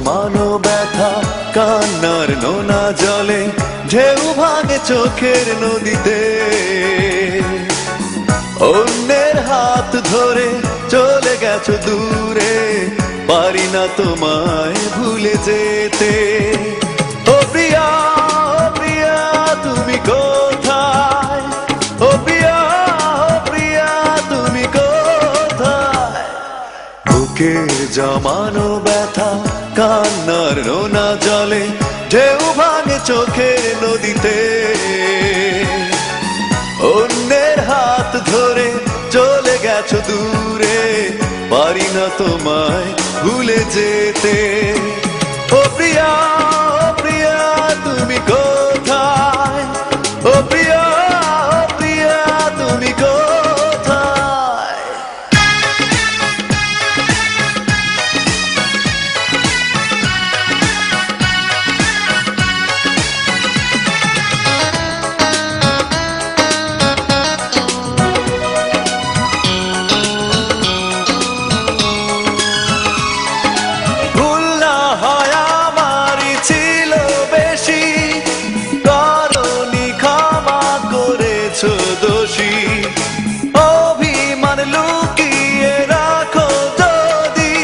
জমানো ব্যথা কান্নার নোনা জলে ঢেউ ভাঙে চোখের নদীতে। অন্যের হাত ধরে চলে গেছো দূরে, পারি না তোমায় ভুলে যেতে। ও প্রিয়া, ও প্রিয়া তুমি কোথায়? ও প্রিয়া, ও প্রিয়া তুমি কোথায়? বুকের জমানো ব্যথা কান্নার নোনা জলে ঢেউ ভাঙে চোখের নদীতে। অন্যের হাত ধরে চলে গেছো দূরে, পারি না তোমায় ভুলে যেতে। ও প্রিয়া, ও প্রিয়া তুমি কোথায়? ও প্রিয়া, ও প্রিয়া তুমি কোথায়? অভিমান লুকিয়ে রাখো যদি,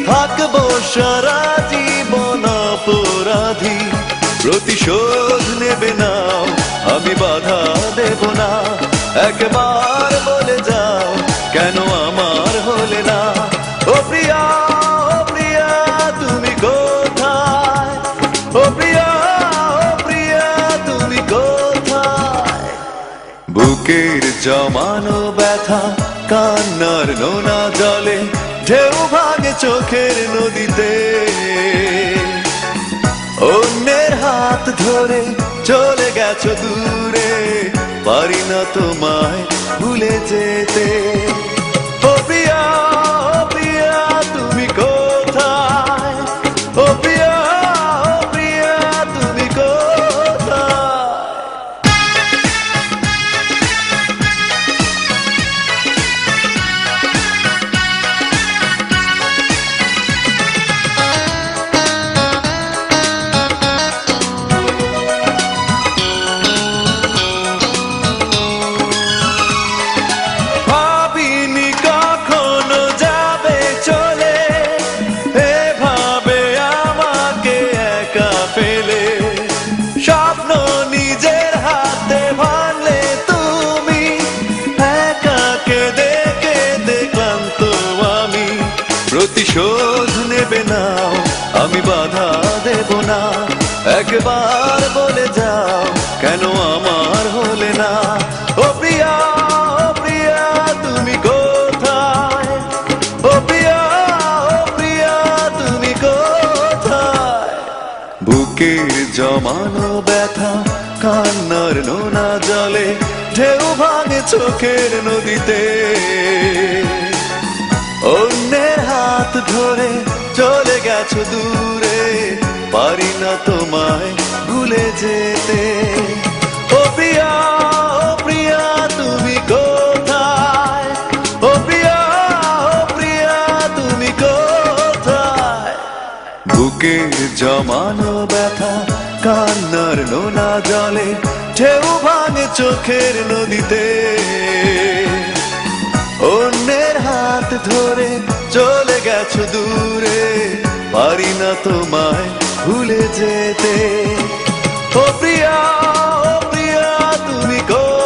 থাকবো সারা জীবন অপরাধী। প্রতিশোধ নেবে নাও, আমি বাধা দেব না। একবার বলে যাও, কেন আমার হলে না? ও প্রিয়া, ও প্রিয়া তুমি কোথায়? ও প্রিয়া, ও প্রিয়া তুমি কোথায়? বুকের জমানো ব্যথা কান্নার নোনা জলে ঢেউ ভাঙে চোখের নদীতে। অন্যের হাত ধরে চলে গেছো দূরে, পারি না তোমায় ভুলে যেতে। ও প্রিয়া, ও প্রিয়া তুমি কোথায়? ও প্রিয়া, ও প্রিয়া তুমি কোথায়? স্বপ্ন নিজের হাতে ভাঙলে তুমি, একা কেঁদে কেঁদে ক্লান্ত আমি। প্রতিশোধ নেবে নাও, আমি বাধা দেব না। একবার বলে যাও, কেন আমার হলে না? ও প্রিয়া, ও প্রিয়া তুমি কোথায়? ও প্রিয়া, ও প্রিয়া তুমি কোথায়? বুকের জমানো ব্যথা কান্নার নোনা জলে ঢেউ ভাঙে চোখের নদীতে। অন্যের হাত ধরে চলে গেছো দূরে, পারি না তোমায় ভুলে যেতে। ও প্রিয়া, ও প্রিয়া তুমি কোথায়? ও প্রিয়া, ও প্রিয়া তুমি কোথায়? বুকের জমানো ব্যথা কান্নার নোনা জলে ঢেউ ভাঙে চোখের নদীতে। অন্যের হাত ধরে চলে গেছো দূরে, পারি না তোমায় ভুলে যেতে। ও প্রিয়া, ও প্রিয়া তুমি কোথায়?